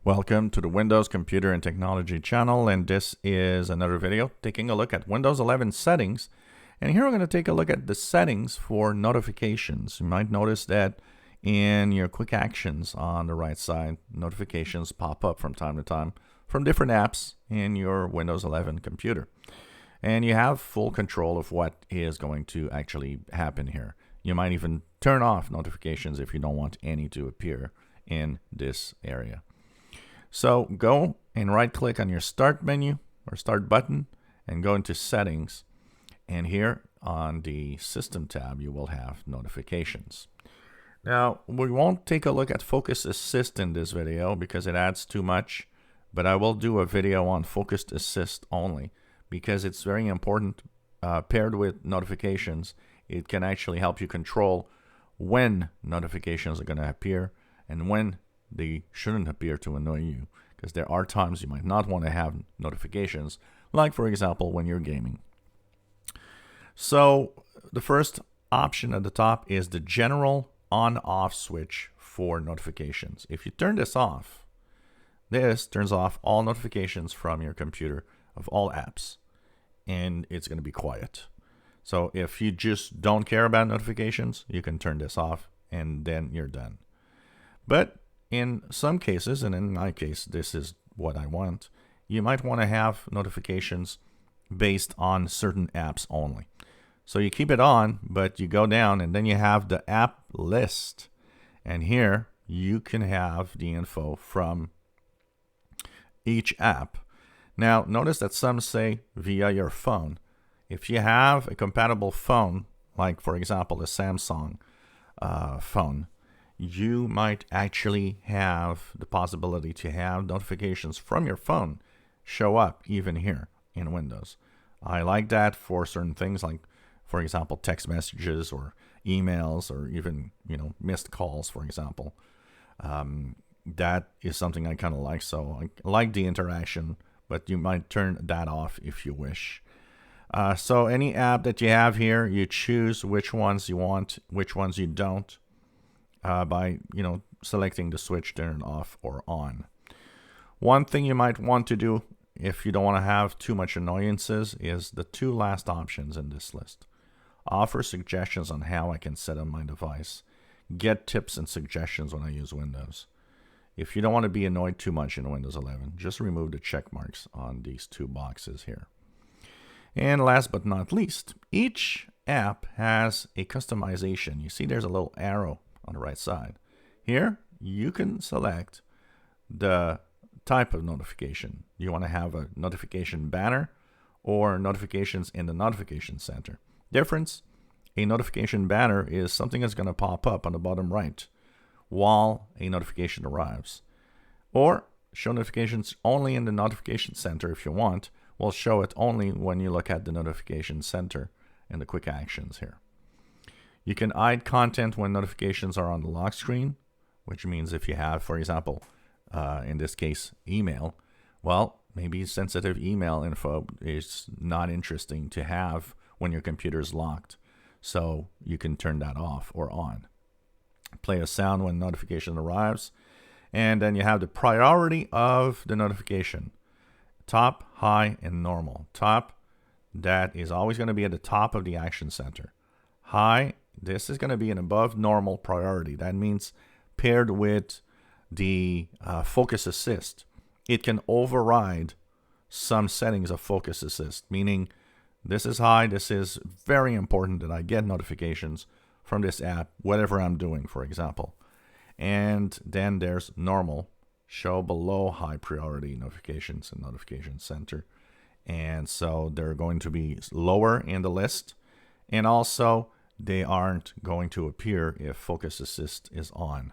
Welcome to the Windows Computer and Technology channel, and this is another video taking a look at Windows 11 settings. And here we're going to take a look at the settings for notifications. You might notice that in your quick actions on the right side, notifications pop up from time to time from different apps in your Windows 11 computer. And you have full control of what is going to actually happen here. You might even turn off notifications if you don't want any to appear in this area. So go and right click on your start menu or start button and go into settings, and here on the system tab you will have notifications. Now we won't take a look at Focus Assist in this video because it adds too much, but I will do a video on Focus Assist only because it's very important. Paired with notifications, it can actually help you control when notifications are going to appear and when they shouldn't appear to annoy you, because there are times you might not want to have notifications, like for example when you're gaming. So the first option at the top is the general on-off switch for notifications. If you turn this off, this turns off all notifications from your computer of all apps, and it's going to be quiet. So if you just don't care about notifications, you can turn this off and then you're done. But in some cases, and in my case, this is what I want, you might want to have notifications based on certain apps only. So you keep it on, but you go down and then you have the app list. And here you can have the info from each app. Now, notice that some say via your phone. If you have a compatible phone, like for example, a Samsung phone, you might actually have the possibility to have notifications from your phone show up even here in Windows. I like that for certain things, like for example text messages or emails, or even missed calls, for example. That is something I kind of like. So I like the interaction, but you might turn that off if you wish. So any app that you have here, you choose which ones you want, which ones you don't, by selecting the switch turn off or on. One thing you might want to do if you don't want to have too much annoyances is the two last options in this list. Offer suggestions on how I can set up my device. Get tips and suggestions when I use Windows. If you don't want to be annoyed too much in Windows 11, just remove the check marks on these two boxes here. And last but not least, each app has a customization. You see there's a little arrow on the right side. Here, you can select the type of notification. You want to have a notification banner or notifications in the notification center. Difference, a notification banner is something that's going to pop up on the bottom right while a notification arrives. Or show notifications only in the notification center if you want. We'll show it only when you look at the notification center and the quick actions here. You can hide content when notifications are on the lock screen, which means if you have, for example, in this case, email, well, maybe sensitive email info is not interesting to have when your computer is locked. So you can turn that off or on. Play a sound when notification arrives. And then you have the priority of the notification. Top, high, and normal. Top, that is always going to be at the top of the action center. High, this is going to be an above normal priority. That means paired with the Focus Assist, it can override some settings of Focus Assist, meaning this is high, this is very important that I get notifications from this app, whatever I'm doing, for example. And then there's normal, show below high priority notifications in Notification Center. And so they're going to be lower in the list. And also, they aren't going to appear if Focus Assist is on.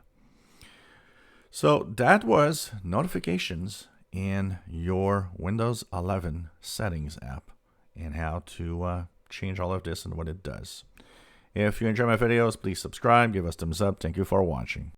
So that was notifications in your Windows 11 settings app and how to change all of this and what it does. If you enjoy my videos, please subscribe, give us thumbs up. Thank you for watching.